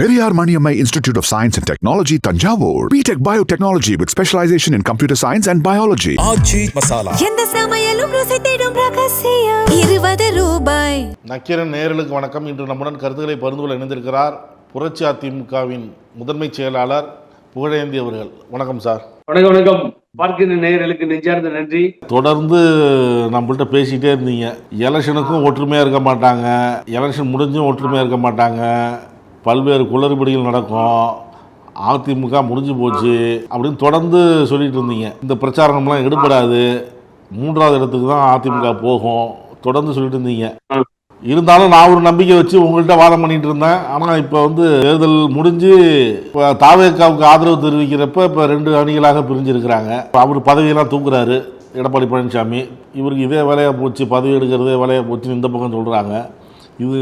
Periyar Maniammai Institute of Science and Technology, Tanjavur. B.Tech Biotechnology with specialization in computer science and biology. ஆச்சி மசாலா. எந்த சமையலும் ருசி தேடும் ரகசியம் 20 ரூபாய். நக்கீரன் நேயர்களுக்கு வணக்கம். இன்று நம்முடன் கருத்துக்களை பகிர்ந்து கொள்ள இணைந்திருக்கிறார் புரட்சி அதிமுகவின் முதன்மை செயலாளர் புகழேந்தி அவர்கள். வணக்கம் சார். வணக்கம் வணக்கம். பார்க்கின்ற நேயர்களுக்கு நெஞ்சார்ந்த நன்றி. தொடர்ந்து நம்மள்கிட்ட பேசிக்கிட்டே இருந்தீங்க. எலெக்ஷனுக்கும் ஒற்றுமையாக இருக்க மாட்டாங்க, எலெக்ஷன் முடிஞ்சும் ஒற்றுமையாக இருக்க மாட்டாங்க, பல்வேறு குளறுபடிகள் நடக்கும், அதிமுக முடிஞ்சு போச்சு அப்படின்னு தொடர்ந்து சொல்லிட்டு இருந்தீங்க. இந்த பிரச்சாரம்லாம் எடுபடாது, 3வது இடத்துக்கு தான் அதிமுக போகும் தொடர்ந்து சொல்லிட்டு இருந்தீங்க. இருந்தாலும் நான் ஒரு நம்பிக்கை வச்சு உங்கள்கிட்ட வாதம் பண்ணிட்டு இருந்தேன். ஆனால் இப்போ தேர்தல் முடிஞ்சு தாவேக்காவுக்கு ஆதரவு தெரிவிக்கிறப்ப இப்போ 2 அணிகளாக பிரிஞ்சிருக்கிறாங்க. அவர் பதவியெல்லாம் தூக்குறாரு எடப்பாடி பழனிசாமி. இவருக்கு இதே வேலையாக போச்சு, பதவி எடுக்கிறதே வேலையாக போச்சுன்னு இந்த பக்கம் சொல்கிறாங்க.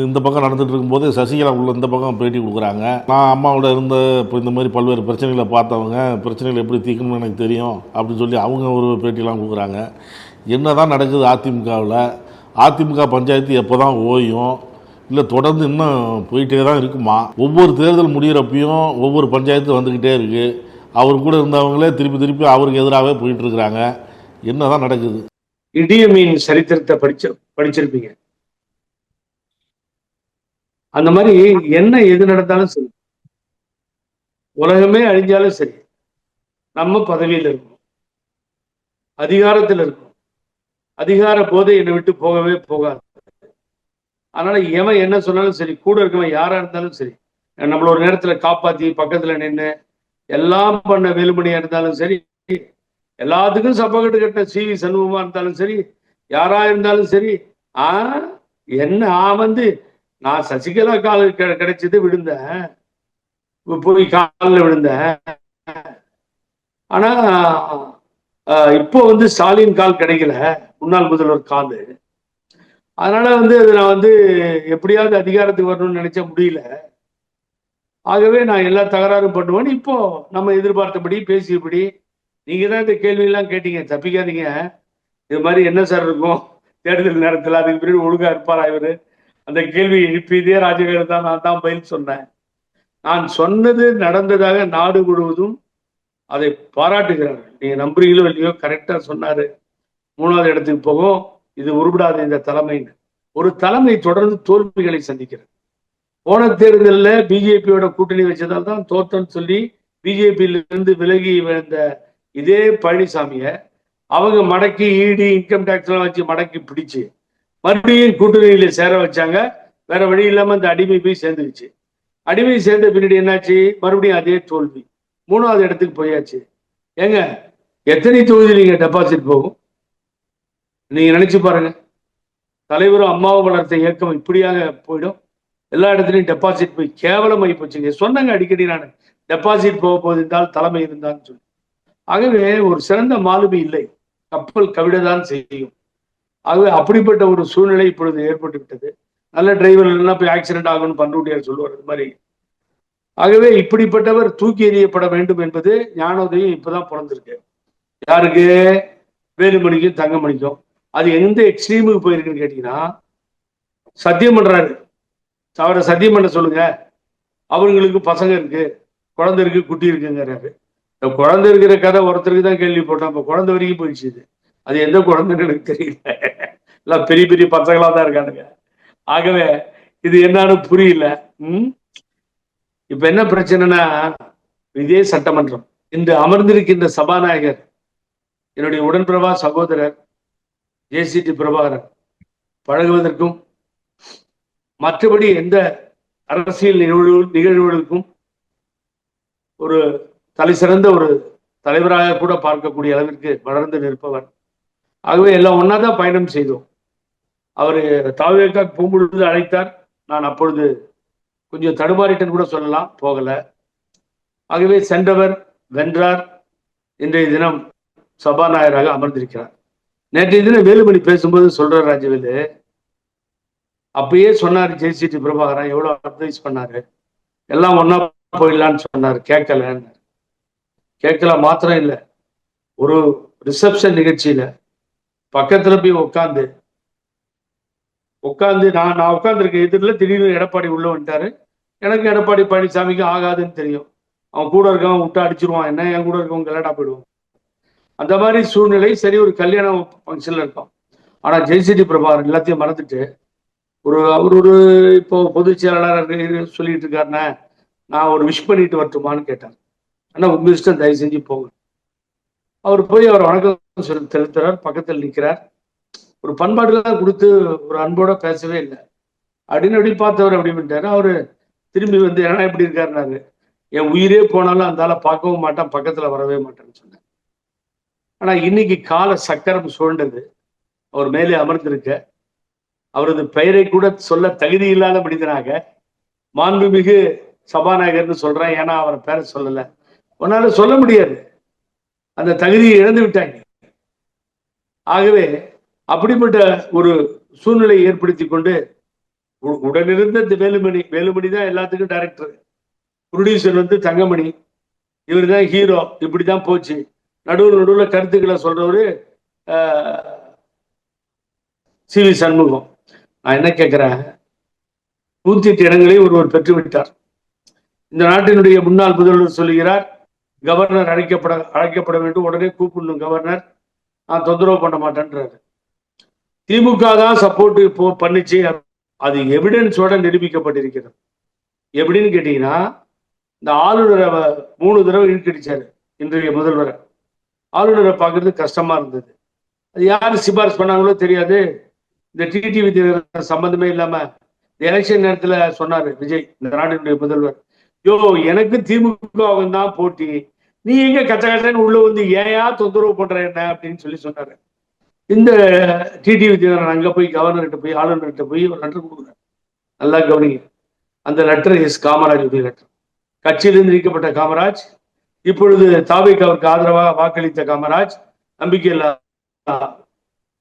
இந்த பக்கம் நடந்துட்டு இருக்கும்போது சசிகலா உள்ள இந்த பக்கம் பேட்டி கொடுக்குறாங்க. நான் அம்மாவோட இருந்த இப்போ இந்த மாதிரி பல்வேறு பிரச்சனைகளை பார்த்தவங்க, பிரச்சனைகளை எப்படி தீர்க்கணும்னு எனக்கு தெரியும் அப்படின்னு சொல்லி அவங்க ஒரு பேட்டியெல்லாம் கொடுக்குறாங்க. என்ன தான் நடக்குது அதிமுகவில்? அதிமுக பஞ்சாயத்து எப்போ தான் ஓயும், இல்லை தொடர்ந்து இன்னும் போயிட்டே தான் இருக்குமா? ஒவ்வொரு தேர்தல் முடிகிறப்பையும் ஒவ்வொரு பஞ்சாயத்து வந்துக்கிட்டே இருக்குது. அவர் கூட இருந்தவங்களே திருப்பி அவருக்கு எதிராகவே போயிட்டுருக்குறாங்க. என்ன தான் நடக்குது? இடிய மீன் சரித்திரத்தை படிச்சிருப்பீங்க. அந்த மாதிரி என்ன எது நடந்தாலும் சரி, உலகமே அழிஞ்சாலும் சரி, நம்ம பதவியில் இருக்கணும், அதிகாரத்தில் இருக்கணும். அதிகார போதை என்னை விட்டு போகவே போகாது. அதனால எவன் என்ன சொன்னாலும் சரி, கூட இருக்கவன் யாரா இருந்தாலும் சரி, நம்மள ஒரு நேரத்துல காப்பாத்தி பக்கத்துல நின்று எல்லாம் பண்ண வேலுமணியா இருந்தாலும் சரி, எல்லாத்துக்கும் சப்பக்கட்டு கட்ட சி.வி. சண்முகமா இருந்தாலும் சரி, யாரா இருந்தாலும் சரி, நான் சசிகலா கால் கிடைச்சது விழுந்தேன், போய் காலில் விழுந்தேன். ஆனா இப்போ ஸ்டாலின் கால் கிடைக்கல, முன்னாள் முதல்வர் கால். அதனால அது நான் எப்படியாவது அதிகாரத்துக்கு வரணும்னு நினைச்ச முடியல. ஆகவே நான் எல்லா தகராறும் பண்ணுவேன்னு இப்போ நம்ம எதிர்பார்த்தபடி பேசியபடி. நீங்க தான் இந்த கேள்வியெல்லாம் கேட்டீங்க, தப்பிக்காதீங்க. இது மாதிரி என்ன சார் இருக்கும் தேர்தல் நேரத்தில், அதுக்கு பிறகு ஒழுங்கா இருப்பாரா இவரு? அந்த கேள்வி எழுப்பியதே ராஜவேலு தான். நான் தான் பதில் சொன்னேன். நான் சொன்னது நடந்ததாக நாடு முழுவதும் அதை பாராட்டுகிறார்கள். நீங்க நம்புறீங்களோ இல்லையோ, கரெக்டா சொன்னாரு. 3வது இடத்துக்கு போகும், இது உருப்படாது இந்த தலைமைன்னு. ஒரு தலைமை தொடர்ந்து தோல்விகளை சந்திக்கிறது. போன தேர்தலில் பிஜேபியோட கூட்டணி வச்சதால் தான் தோத்தன்னு சொல்லி பிஜேபியிலிருந்து விலகி விழுந்த இதே பழனிசாமிய அவங்க மடக்கி இடி இன்கம் டேக்ஸ் எல்லாம் வச்சு மடக்கி பிடிச்சு மறுபடியும் கூட்டணியில சேர வச்சாங்க. வேற வழி இல்லாம அந்த அடிமை போய் சேர்ந்துருச்சு. அடிமை சேர்ந்த பின்னாடி என்னாச்சு? மறுபடியும் அதே தோல்வி. 3வது இடத்துக்கு போயாச்சு. ஏங்க, எத்தனை தொகுதி நீங்க டெபாசிட் போகும்? நீங்க நினைச்சு பாருங்க. தலைவரும் அம்மாவும் வளர்த்த இயக்கம் இப்படியாக போயிடும். எல்லா இடத்துலையும் டெபாசிட் போய் கேவலமாகி போச்சுங்க. சொன்னாங்க அடிக்கடி, நான் டெபாசிட் போக போதிருந்தால் தலைமை இருந்தான்னு சொல்லி. ஆகவே ஒரு சிறந்த மாலுமி இல்லை, கப்பல் கவிடதான் செய்யும். ஆகவே அப்படிப்பட்ட ஒரு சூழ்நிலை இப்பொழுது ஏற்பட்டு விட்டது. நல்ல டிரைவர் இல்லைன்னா போய் ஆக்சிடென்ட் ஆகும்னு பண்ருட்டியார் சொல்லுவார், அது மாதிரி. ஆகவே இப்படிப்பட்டவர் தூக்கி எறியப்பட வேண்டும் என்பது ஞானோதயம் இப்பதான் பிறந்திருக்கு. யாருக்கு? வேலுமணிக்கும் தங்கமணிக்கும். அது எந்த எக்ஸ்ட்ரீமுக்கு போயிருக்குன்னு கேட்டீங்கன்னா, சத்தியம் பண்றாரு. அவரை சத்தியம் பண்ண சொல்லுங்க, அவங்களுக்கு பசங்க இருக்கு, குழந்தை இருக்கு, குட்டி இருக்குங்கிறாரு. குழந்தை இருக்கிற கதை ஒருத்தருக்கு தான் கேள்வி போட்டான். இப்ப குழந்தை வரைக்கும் போயிடுச்சு. அது எந்த குழந்தைன்னு எனக்கு தெரியல. எல்லாம் பெரிய பெரிய பசங்களா தான் இருக்கானுங்க. ஆகவே இது என்னன்னு புரியல. இப்ப என்ன பிரச்சனைனா, இதே சட்டமன்றம் இன்று அமர்ந்திருக்கின்ற சபாநாயகர் என்னுடைய உடன்பிரபா சகோதரர் ஜே.சி.டி. பிரபாகரன் பழகுவதற்கும் மற்றபடி எந்த அரசியல் நிகழ்வுகளுக்கும் ஒரு தலை சிறந்த ஒரு தலைவராக கூட பார்க்கக்கூடிய அளவிற்கு வளர்ந்து நிற்பவர். ஆகவே எல்லாம் ஒன்னாதான் பயணம் செய்தோம். அவரு தாவேக்கா போகும்பொழுது அழைத்தார். நான் அப்பொழுது கொஞ்சம் தடுமாறிட்டேன்னு கூட சொல்லலாம், போகல. ஆகவே சென்றவர் வென்றார். இன்றைய தினம் சபாநாயகராக அமர்ந்திருக்கிறார். நேற்றைய தினம் வேலுமணி பேசும்போது சொல்றார் ராஜவேலு, அப்பயே சொன்னார் ஜே.சி.டி. பிரபாகரன் எவ்வளவு அட்வைஸ் பண்ணாரு, எல்லாம் ஒன்னா போயிடலான்னு சொன்னார். கேட்கல மாத்திரம் இல்லை, ஒரு ரிசப்ஷன் நிகழ்ச்சியில பக்கத்துல போய் உட்காந்து நான் உட்காந்துருக்க எதிரில் திடீர்னு எடப்பாடி உள்ள வந்துட்டாரு. எனக்கு எடப்பாடி பழனிசாமிக்கு ஆகாதுன்னு தெரியும். அவன் கூட இருக்கவன் விட்டு அடிச்சிருவான், என்ன என் கூட இருக்கவங்க கலாட்டா போயிடுவான். அந்த மாதிரி சூழ்நிலை. சரி, ஒரு கல்யாண ஃபங்க்ஷன்ல இருக்கான். ஆனா ஜெய்சிடி பிரபாகர் எல்லாத்தையும் மறந்துட்டு அவர் ஒரு இப்போ பொதுச் செயலாளர் சொல்லிட்டு இருக்காருன்னா, நான் ஒரு விஷ் பண்ணிட்டு வரட்டுமான்னு கேட்டார். ஆனா உங்க இஷ்டம், தயவு செஞ்சு போங்க. அவர் போய் அவர் வணக்கம் செலுத்துறார், பக்கத்தில் நிற்கிறார். ஒரு பண்பாடுலாம் கொடுத்து ஒரு அன்போட பேசவே இல்லை. அப்படின்னு பார்த்தவர் அப்படி பண்ணிட்டாரு. அவரு திரும்பி வந்து என்ன எப்படி இருக்காருனாரு. என் உயிரே போனாலும் அந்த ஆளை பார்க்கவும் மாட்டான், பக்கத்துல வரவே மாட்டேன்னு சொன்னேன். ஆனா இன்னைக்கு கால சக்கரம் சுழண்டது. அவர் மேலே அமர்ந்திருக்க அவரது பெயரை கூட சொல்ல தகுதி இல்லாத மனிதனாக மாண்புமிகு சபாநாயகர்னு சொல்றேன். ஏன்னா அவரை பேரை சொல்லல, உன்னால சொல்ல முடியாது, அந்த தகுதியை இழந்து விட்டாங்க. ஆகவே அப்படிப்பட்ட ஒரு சூழ்நிலையை ஏற்படுத்தி கொண்டு உடனிருந்த இந்த வேலுமணி தான் எல்லாத்துக்கும் டைரக்டர், ப்ரொடியூசர் வந்து தங்கமணி, இவர் தான் ஹீரோ. இப்படிதான் போச்சு. நடுவில் கருத்துக்களை சொல்றவரு சி.வி. சண்முகம். நான் என்ன கேட்கிறேன், 108 இடங்களை ஒருவர் பெற்றுவிட்டார். இந்த நாட்டினுடைய முன்னாள் முதல்வர் சொல்லுகிறார், கவர்னர் அழைக்கப்பட வேண்டும், உடனே கூப்பிடணும் கவர்னர், நான் தொந்தரவு பண்ண மாட்டேன்றாரு. திமுக தான் சப்போர்ட் இப்போ பண்ணிச்சு. அது எவிடன்ஸோட நிரூபிக்கப்பட்டிருக்கிறது. எப்படின்னு கேட்டீங்கன்னா, இந்த ஆளுநரை 3 தடவை இழுக்கடிச்சாரு இன்றைய முதல்வரை. ஆளுநரை பார்க்கறது கஷ்டமா இருந்தது. அது யாரு சிபாரிசு பண்ணாங்களோ தெரியாது. இந்த டிடிவி சம்பந்தமே இல்லாம இந்த எலெக்ஷன் நேரத்துல சொன்னாரு விஜய், இந்த நாட்டினுடைய முதல்வர், யோ எனக்கு திமுக தான் போட்டி, நீ எங்க கச்ச கச்சன்னு உள்ள வந்து ஏயா தொந்தரவு பண்ற என்ன அப்படின்னு சொன்னாரு. இந்த டிடிவி தினகரன் அங்க போய் கவர்னர்கிட்ட போய் ஆளுநர்கிட்ட போய் ஒரு லெட்டர் கொடுக்குறாரு. நல்லா கவனிங்க. அந்த லெட்டர் காமராஜ் உடைய லெட்டர். கட்சியிலிருந்து நீக்கப்பட்ட காமராஜ், இப்பொழுது தாவேக்காவிற்கு ஆதரவாக வாக்களித்த காமராஜ், நம்பிக்கையில்லா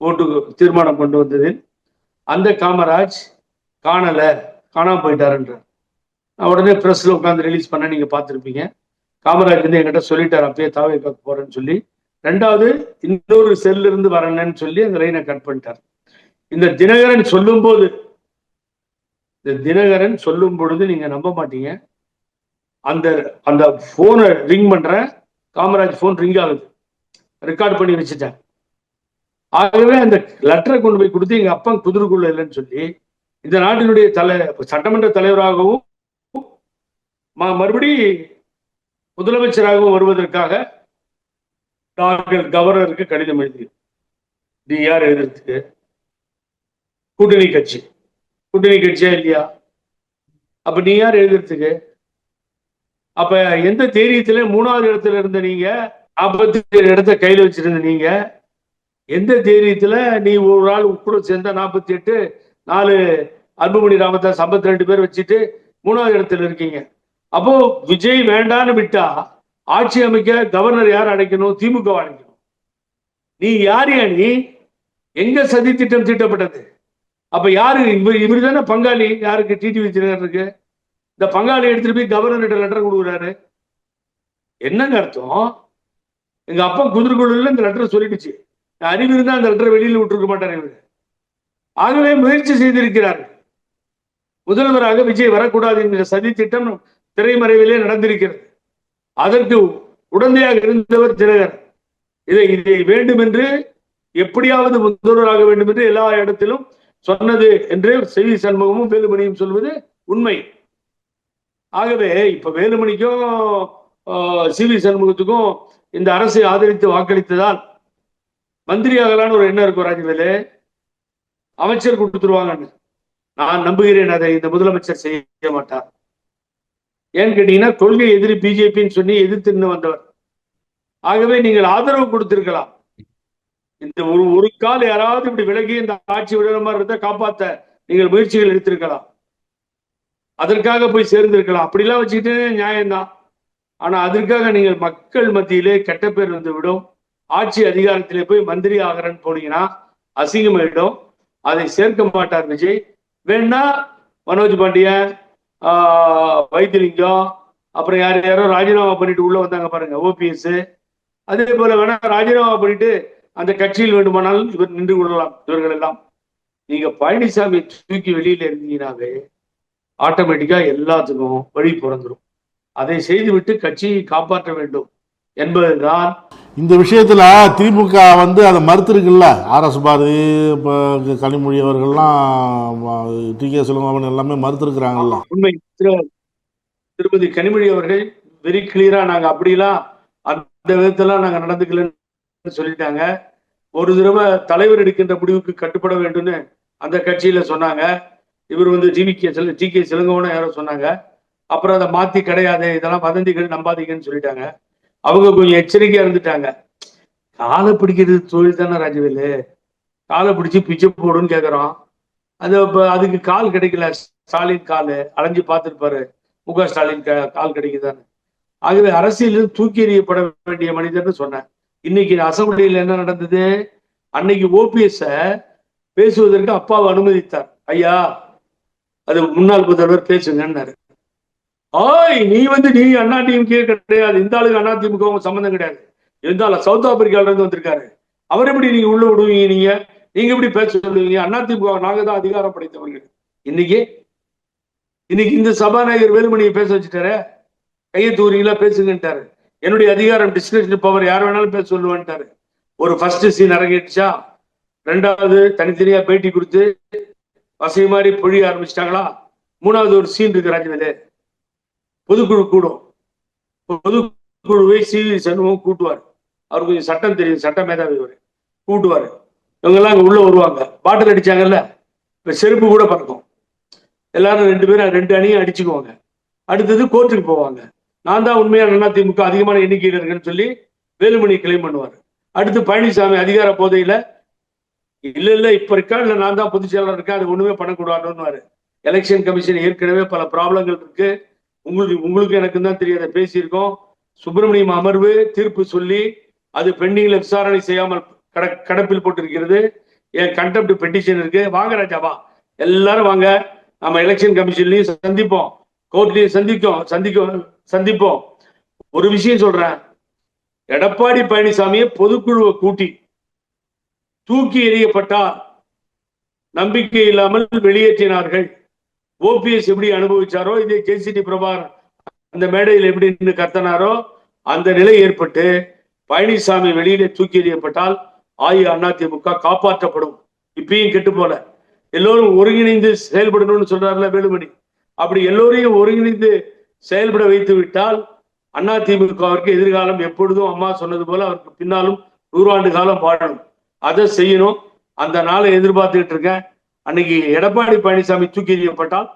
ஓட்டு தீர்மானம் கொண்டு வந்ததில் அந்த காமராஜ் காணாம போயிட்டாருன்றார். நான் உடனே பிரஸ்ல உட்காந்து ரிலீஸ் பண்ண, நீங்க பார்த்துருப்பீங்க. காமராஜ் வந்து என்கிட்ட சொல்லிட்டார் அப்பயே தாவேக்காக்கு போறேன்னு சொல்லி. 2வது இன்னொரு செல்ல இருந்து வரேன்னு சொல்லி அந்த லைனை கட் பண்ணிட்டார். இந்த தினகரன் சொல்லும் பொழுது நீங்க நம்ப மாட்டீங்க, அந்த போனை ரிங் பண்ற, காமராஜ் போன் ரிங் ஆகுது, ரெக்கார்ட் பண்ணி வச்சுட்டேன். ஆகவே அந்த லெட்டரை கொண்டு போய் கொடுத்து எங்க அப்பா குதிரைக்குள்ள இல்லைன்னு சொல்லி இந்த நாட்டினுடைய சட்டமன்ற தலைவராகவும் மறுபடி முதலமைச்சராகவும் வருவதற்காக நாங்கள் கவர்னருக்கு கடிதம் எழுதி, நீ யார் எழுதுறதுக்கு? கூட்டணி கட்சியா இல்லையா? அப்ப நீ யார் எழுதுறதுக்கு? அப்ப எந்த தைரியத்துல 3வது இடத்துல இருந்த நீங்க, 47 இடத்தை கையில வச்சிருந்த நீங்க, எந்த தைரியத்துல நீ ஒரு ஆள் கூட சேர்ந்த 48, 4 அன்புமணி ராமதாஸ் 52 பேர் வச்சுட்டு 3வது இடத்துல இருக்கீங்க. அப்போ விஜய் வேண்டான்னு விட்டா ஆட்சி அமைக்க கவர்னர் யார் அடைக்கணும்? திமுக அடைக்கணும். நீ யாரையா? நீ எங்க சதி திட்டம் தீட்டப்பட்டது? அப்ப யாரு இவர் தானே பங்காளி? யாருக்கு? டிடிவி தினகரனுக்கு. இந்த பங்காளி எடுத்துட்டு போய் கவர்னர் லெட்டர் கொடுக்குறாரு. என்னங்க அர்த்தம்? எங்க அப்பா குதிரைக்குள்ள இந்த லெட்டர் சொல்லிடுச்சு, அறிவு இருந்தா அந்த லெட்டரை வெளியில விட்டுருக்க மாட்டார் இவரு. ஆகவே முயற்சி செய்திருக்கிறார்கள். முதல்வராக விஜய் வரக்கூடாது என்கிற சதி திட்டம் திரைமறைவிலே நடந்திருக்கிறது. அதற்கு உடந்தையாக இருந்தவர் தினகரன். இதை வேண்டும் என்று, எப்படியாவது முதல்வராக வேண்டும் என்று எல்லா இடத்திலும் சொன்னது என்று சி.வி. சண்முகமும் வேலுமணியும் சொல்வது உண்மை. ஆகவே இப்ப வேலுமணிக்கும் சி.வி. சண்முகத்துக்கும் இந்த அரசை ஆதரித்து வாக்களித்ததால் மந்திரி ஆகலான்னு ஒரு எண்ணம் இருக்கும் ராஜவேலு. அமைச்சர் கொடுத்துருவாங்கன்னு நான் நம்புகிறேன். அதை இந்த முதலமைச்சர் செய்ய மாட்டார். ஏன்னு கேட்டீங்கன்னா, கொள்கை எதிரி பிஜேபின்னு சொல்லி எதிர்த்து வந்தவர். ஆகவே நீங்கள் ஆதரவு கொடுத்திருக்கலாம். இந்த ஒரு கால் யாராவது இப்படி விலகி இந்த ஆட்சி விடுற மாதிரி இருந்தா காப்பாத்த நீங்கள் முயற்சிகள் எடுத்திருக்கலாம். அதற்காக போய் சேர்ந்திருக்கலாம். அப்படிலாம் வச்சுக்கிட்டு நியாயம்தான். ஆனா அதற்காக நீங்கள் மக்கள் மத்தியிலே கெட்ட பேர் வந்து விடும். ஆட்சி அதிகாரத்திலே போய் மந்திரி ஆகிறன்னு போனீங்கன்னா அசிங்கமாயிடும். அதை சேர்க்க மாட்டார் விஜய். வேணா மனோஜ் பாண்டியன், வைத்திலிங்கம், அப்புறம் யாரோ ராஜினாமா பண்ணிட்டு உள்ள வந்தாங்க பாருங்க, OPS, அதே போல வேணா ராஜினாமா பண்ணிட்டு அந்த கட்சியில் வேண்டுமானாலும் இவர் நின்று கொள்ளலாம். இவர்கள் எல்லாம் நீங்க பழனிசாமி தூக்கி வெளியில இருந்தீங்கன்னாவே ஆட்டோமேட்டிக்கா எல்லாத்துக்கும் வழி பிறந்துடும். அதை செய்துவிட்டு கட்சியை காப்பாற்ற வேண்டும் என்பதுதான். இந்த விஷயத்துல திமுக வந்து அதை மறுத்திருக்குல்ல. ஆர்எஸ் பாரதி, இப்போ கனிமொழி அவர்கள்லாம், டி.கே. சுலங்கவன் எல்லாமே மறுத்திருக்கிறாங்கல்ல. உண்மை. திருமதி கனிமொழி அவர்கள் வெரி கிளியரா நாங்க அப்படிலாம் அந்த விதத்தெல்லாம் நாங்க நடந்துக்கலன்னு சொல்லிட்டாங்க. ஒரு தடவை தலைவர் எடுக்கின்ற முடிவுக்கு கட்டுப்பட வேண்டும்னு அந்த கட்சியில சொன்னாங்க. இவர் வந்து டி.கே. சிலங்கவனும் யாரோ சொன்னாங்க. அப்புறம் அதை மாத்தி கிடையாது, இதெல்லாம் வதந்திகள், நம்பாதீங்கன்னு சொல்லிட்டாங்க. அவங்க கொஞ்சம் எச்சரிக்கையா இருந்துட்டாங்க. காலை பிடிக்கிறது தொழில் தானே ராஜவேலு, காலை பிடிச்சி பிச்சை போடுன்னு கேட்குறோம். அதுக்கு கால் கிடைக்கல. ஸ்டாலின் கால் அலைஞ்சு பார்த்துருப்பாரு, மு.க. ஸ்டாலின் கால் கிடைக்குதான்னு. ஆகவே அரசியலில் தூக்கி எறியப்பட வேண்டிய மனிதர்னு சொன்னேன். இன்னைக்கு அசம்பிளியில் என்ன நடந்தது? அன்னைக்கு ஓபிஎஸ் பேசுவதற்கு அப்பாவை அனுமதித்தார். ஐயா, அது முன்னாள் முதல்வர் பேசுங்கன்னாரு. நீ அதிமுக கிடையாது, இந்த ஆளுக்கு அதிமுக சம்பந்தம் கிடையாது, இருந்தாலும் சவுத் ஆப்பிரிக்கால இருந்து வந்திருக்காரு, அவர் எப்படி நீங்க உள்ள விடுவீங்க? நீங்க எப்படி பேச சொல்லுவீங்க? அதிமுக நாங்க தான் அதிகாரம் படைத்தவர்கள். இன்னைக்கு இந்த சபாநாயகர் வேலுமணியை பேச வச்சுட்டாரு. கையை தூரிங்களா பேசுங்கன்ட்டாரு. என்னுடைய அதிகாரம், டிஸ்கஷன் பவர், யார் வேணாலும் பேச சொல்லுவேன்ட்டாரு. ஒரு ஃபர்ஸ்ட் சீன் அரங்கேற்றுச்சா? ரெண்டாவது தனித்தனியா பேட்டி கொடுத்து வசதி மாதிரி பொழிய ஆரம்பிச்சிட்டாங்களா? மூணாவது ஒரு சீன் இருக்கு ராஜவேலு. பொதுக்குழு கூடும். பொதுக்குழுவை சி.வி. சண்முகம் கூட்டுவார். அவருக்கு கொஞ்சம் சட்டம் தெரியும், சட்ட மேதாவி அவர், கூட்டுவாரு. இவங்கெல்லாம் அங்க உள்ள வருவாங்க. பாட்டில் அடிச்சாங்கல்ல, இப்ப செருப்பு கூட பறக்கும். எல்லாரும் 2 பேரும் 2 அணியும் அடிச்சுக்குவாங்க. அடுத்தது கோர்ட்டுக்கு போவாங்க. நான் தான் உண்மையான அதிமுக அதிகமான எண்ணிக்கையில் இருக்குன்னு சொல்லி வேலுமணி கிளைம் பண்ணுவார். அடுத்து பழனிசாமி அதிகார போதையில இல்ல இப்ப இருக்கா, இல்ல நான் தான் பொதுச் செயலாளர் இருக்கேன், அது ஒண்ணுமே பண்ணக்கூடாதுன்னு. எலெக்ஷன் கமிஷன் ஏற்கனவே பல ப்ராப்ளங்கள் இருக்கு, உங்களுக்கு எனக்கு தான் தெரியாத பேசியிருக்கோம். சுப்பிரமணியம் அமர்வு தீர்ப்பு சொல்லி அது பெண்டிங்ல விசாரணை செய்யாமல் கடப்பில் போட்டிருக்கிறது. என் கண்டெம்ட் பெட்டிஷன் இருக்கு. வாங்க ராஜாவா, எல்லாரும் வாங்க, நம்ம எலெக்ஷன் கமிஷன்லயும் சந்திப்போம், கோர்ட்லயும் சந்திப்போம். ஒரு விஷயம் சொல்றேன், எடப்பாடி பழனிசாமியை பொதுக்குழுவை கூட்டி தூக்கி எறியப்பட்டார், நம்பிக்கை இல்லாமல் வெளியேற்றினார்கள். ஓபிஎஸ் எப்படி அனுபவிச்சாரோ, இதே கே.சி.டி. பிரபாகர் அந்த மேடையில் எப்படி நின்று கத்தனாரோ, அந்த நிலை ஏற்பட்டு பழனிசாமி வெளியிலே தூக்கி எறியப்பட்டால் அதிமுக காப்பாற்றப்படும். இப்பயும் கெட்டு போல எல்லோரும் ஒருங்கிணைந்து செயல்படணும்னு சொல்றாருல வேலுமணி. அப்படி எல்லோரையும் ஒருங்கிணைந்து செயல்பட வைத்து விட்டால் அதிமுகவிற்கு எதிர்காலம் எப்பொழுதும் அம்மா சொன்னது போல அவருக்கு பின்னாலும் 100 ஆண்டு காலம் வாழணும். அதை செய்யணும். அந்த நாளை எதிர்பார்த்துக்கிட்டு இருக்கேன். அன்னைக்கு எடப்பாடி பழனிசாமி தூக்கி எறியப்பட்டால்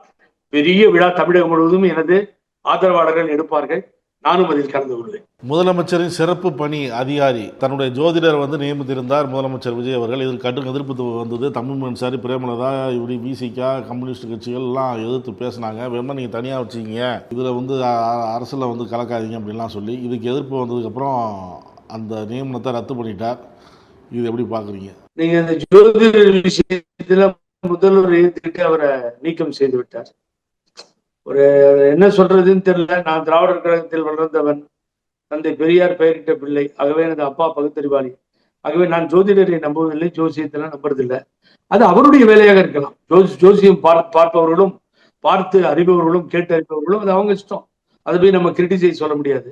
பெரிய விழா தமிழகம் முழுவதும் எனது ஆதரவாளர்கள் எடுப்பார்கள். நானும் அதில் கலந்து கொள்வேன். முதலமைச்சரின் சிறப்பு பணி அதிகாரி தன்னுடைய ஜோதிடர் வந்து நியமித்திருந்தார் முதலமைச்சர் விஜய் அவர்கள். இதற்கு கடும் எதிர்ப்பு வந்தது. தமிழ் சாரி, பிரேமலதா, இப்படி விசிகா, கம்யூனிஸ்ட் கட்சிகள் எல்லாம் எதிர்த்து பேசினாங்க. வேணுமா நீங்க தனியாக வச்சுக்கிங்க, இதுல வந்து அரசுல வந்து கலக்காதீங்க அப்படின்லாம் சொல்லி இதுக்கு எதிர்ப்பு வந்ததுக்கப்புறம் அந்த நியமனத்தை ரத்து பண்ணிட்டார். இது எப்படி பாக்குறீங்க நீங்க? இந்த ஜோதிட விஷயத்துல முதல்வர் ஏற்றுக்கிட்டு அவரை நீக்கம் செய்து விட்டார். ஒரு என்ன சொல்றதுன்னு தெரியல. நான் திராவிடர் கழகத்தில் வளர்ந்தவன், தந்தை பெரியார் பெயரிட்ட பிள்ளை. ஆகவே எனது அப்பா பகுத்தறிவாளி. ஆகவே நான் ஜோதிடரை நம்புவதில்லை, ஜோசியத்தெல்லாம் நம்புறதில்லை. அது அவருடைய வேலையாக இருக்கலாம். ஜோசியம் பார்ப்பவர்களும் பார்த்து அறிபவர்களும் கேட்டு அறிபவர்களும் அது அவங்க இஷ்டம். அதை போய் நம்ம கிரிட்டிசைஸ் சொல்ல முடியாது.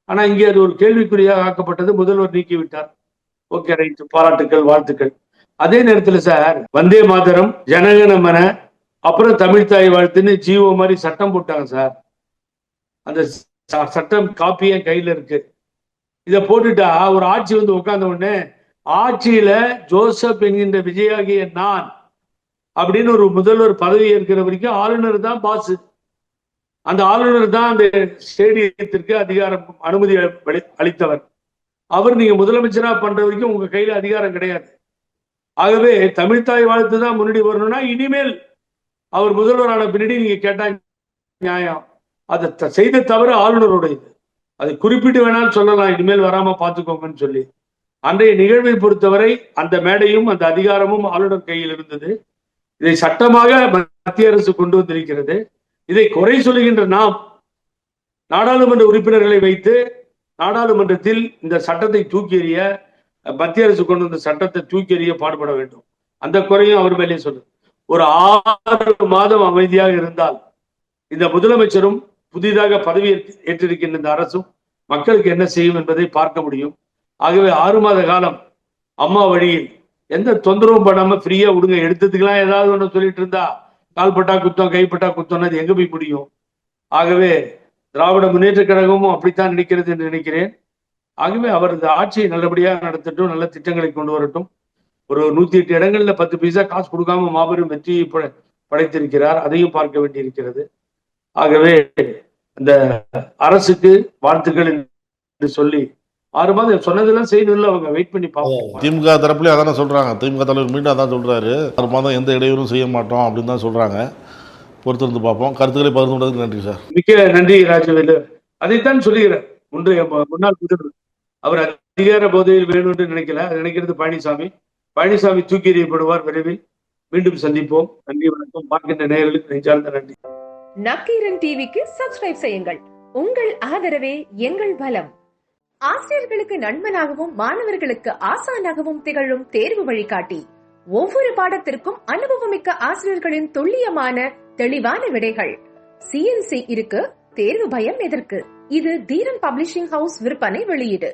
ஆனா இங்கே அது ஒரு கேள்விக்குறியாக ஆக்கப்பட்டது. முதல்வர் நீக்கிவிட்டார். ஓகே, ரைட், பாராட்டுக்கள், வாழ்த்துக்கள். அதே நேரத்துல சார், வந்தே மாதரம், ஜனகணமன, அப்புறம் தமிழ் தாய் வாழ்த்துன்னு ஜீவோ மாதிரி சட்டம் போட்டாங்க சார். அந்த சட்டம் காப்பியே கையில இருக்கு. இதை போட்டுட்டா ஒரு ஆட்சி வந்து உட்கார்ந்த உடனே ஆட்சியில ஜோசப் என்கின்ற விஜயாகிய நான் அப்படின்னு ஒரு முதல்வர் பதவி ஏற்கிற வரைக்கும் ஆளுநர் தான் பாசு. அந்த ஆளுநர் தான் அந்த ஸ்டேடியத்திற்கு அதிகாரம் அனுமதி அளித்தவர். அவர் நீங்க முதலமைச்சரா பண்ற வரைக்கும் உங்க கையில அதிகாரம் கிடையாது. ஆகவே தமிழ்தாய் வாழ்த்து தான் முன்னாடி வரணும்னா இனிமேல் அவர் முதல்வரான பின்னாடி நீங்க கேட்டா நியாயம். அதை செய்த தவிர ஆளுநருடையது. அது குறிப்பிட்டு வேணாலும் சொல்லலாம், இனிமேல் வராம பார்த்துக்கோங்கன்னு சொல்லி. அன்றைய நிகழ்வை பொறுத்தவரை அந்த மேடையும் அந்த அதிகாரமும் ஆளுநர் கையில் இருந்தது. இதை சட்டமாக மத்திய அரசு கொண்டு வந்திருக்கிறது. இதை குறை சொல்லுகின்ற நாம் நாடாளுமன்ற உறுப்பினர்களை வைத்து நாடாளுமன்றத்தில் இந்த சட்டத்தை தூக்கி எறிய, மத்திய அரசு கொண்டு வந்த சட்டத்தை தூக்கி எறிய பாடுபட வேண்டும். அந்த குறையும் அவர் மேலே சொல்லு. ஒரு 6 மாதம் அமைதியாக இருந்தால் இந்த முதலமைச்சரும் புதிதாக பதவி ஏற்றிருக்கின்ற இந்த அரசும் மக்களுக்கு என்ன செய்யும் என்பதை பார்க்க முடியும். ஆகவே 6 மாத காலம் அம்மா வழியில் எந்த தொந்தரவும் பண்ணாம ஃப்ரீயா விடுங்க. எடுத்ததுக்கெல்லாம் ஏதாவது ஒன்று சொல்லிட்டு இருந்தா கால்பட்டா குத்தம் கைப்பட்டா குத்தம்னு அது எங்க போய் முடியும்? ஆகவே திராவிட முன்னேற்ற கழகமும் அப்படித்தான் நினைக்கிறது என்று நினைக்கிறேன். ஆகவே அவரது ஆட்சியை நல்லபடியாக நடத்தட்டும், நல்ல திட்டங்களை கொண்டு வரட்டும். ஒரு 108 இடங்கள்ல 10 பைசா காசு கொடுக்காம மாபெரும் வெற்றியை படைத்திருக்கிறார். அதையும் பார்க்க வேண்டியிருக்கிறது. ஆகவே அந்த அரசுக்கு வாழ்த்துக்கள் என்று சொல்லி 6 மாதம் சொன்னதெல்லாம் செய்யணும்ல, அவங்க வெயிட் பண்ணி பார்ப்போம். திமுக தரப்புலேயே அதானே சொல்றாங்க. திமுக தலைவர் மீண்டும் அதான் சொல்றாரு, 6 மாதம் எந்த இடையூறும் செய்ய மாட்டோம் அப்படின்னு தான் சொல்றாங்க. பொறுத்திருந்து பார்ப்போம். கருத்துக்களை பகிர்ந்து கொண்டதுக்கு நன்றி சார். மிக்க நன்றி ராஜவேலு. அதைத்தான் சொல்லுகிறார் முன்னாள் முதல்வர். அவர் அதிகார போதையில் வேணும் என்று நினைக்கல, நினைக்கிறது பழனிசாமி தூக்கி எறியப்படுவார் விரைவில். மீண்டும் சந்திப்போம். நன்றி, வணக்கம். பார்க்கின்ற நேயர்களுக்கு நெஞ்சார்ந்த நன்றி. நக்கீரன் டிவிக்கு சப்ஸ்கிரைப் செய்யுங்கள். உங்கள் ஆதரவே எங்கள் பலம். ஆசிரியர்களுக்கு நண்பனாகவும் மாணவர்களுக்கு ஆசானாகவும் திகழும் தேர்வு வழிகாட்டி. ஒவ்வொரு பாடத்திற்கும் அனுபவமிக்க ஆசிரியர்களின் துல்லியமான தெளிவான விடைகள். CNC இருக்கு, தேர்வு பயம் எதற்கு? இது தீரன் பப்ளிஷிங் ஹவுஸ் விற்பனை வெளியீடு.